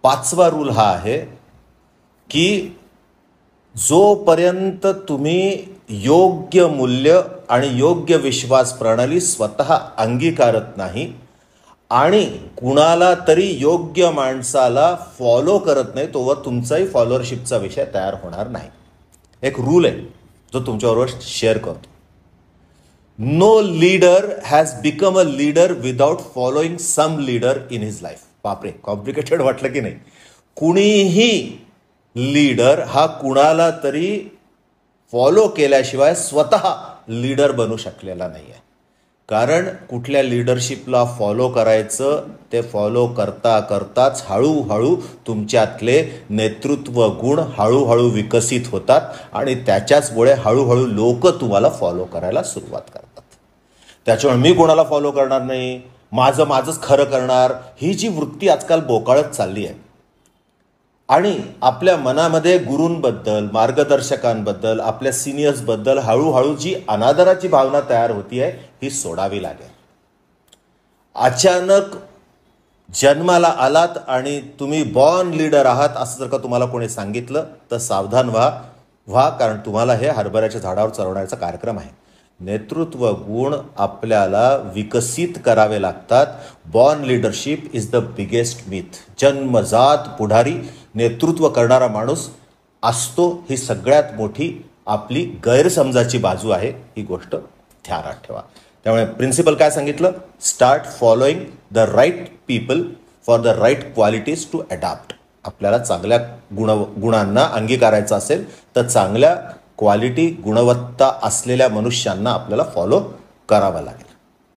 5वा rule हा आहे की जोपर्यंत तुम्ही योग्य मूल्य आणि योग्य विश्वास प्रणाली स्वतः अंगीकारत नाही आणि कुणाला तरी योग्य माणसाला फॉलो करत नाही तोवर तुमचाही फॉलोअरशिपचा विषय तयार होणार नाही. एक रूल आहे जो तुमच्याबरोबर शेअर करतो. No leader has become a leader without following some leader in his life. बापरे, कॉम्प्लिकेटेड वाटलं की नाही? कुणीही लीडर हा कुणाला तरी फॉलो केल्याशिवाय स्वतः लीडर बनू शकलेला नाही आहे. कारण कुठल्या लीडरशिपला फॉलो करायचं ते फॉलो करता करताच हळूहळू तुमच्यातले नेतृत्व गुण हळूहळू विकसित होतात आणि त्याच्याचमुळे हळूहळू लोक तुम्हाला फॉलो करायला सुरुवात करतात. त्याच्यामुळे मी कोणाला फॉलो करणार नाही, माझंच खरं करणार, ही जी वृत्ती आजकाल बोकाळत चालली आहे. आणि आपल्या मनामध्ये गुरूंबद्दल, मार्गदर्शकांबद्दल, आपल्या सिनियर्सबद्दल हळूहळू जी अनादराची भावना तयार होती आहे ही सोडावी लागेल. अचानक जन्माला आलात आणि तुम्ही बॉर्न लीडर आहात असं जर का तुम्हाला कोणी सांगितलं तर सावधान व्हा, कारण तुम्हाला हे हरभऱ्याच्या झाडावर चढवण्याचा कार्यक्रम आहे. नेतृत्व गुण आपल्याला विकसित करावे लागतात. Born leadership is the biggest myth. जन्मजात पुढारी नेतृत्व करणारा माणूस असतो ही सगळ्यात मोठी आपली गैरसमजाची बाजू आहे. ही गोष्ट ध्यानात ठेवा. त्यामुळे प्रिन्सिपल काय सांगितलं? Start following the right people for the right qualities to adapt. आपल्याला चांगल्या गुणांना अंगीकारायचं असेल तर चांगल्या क्वालिटी गुणवत्ता असलेल्या मनुष्यांना आपल्याला फॉलो करावं लागेल.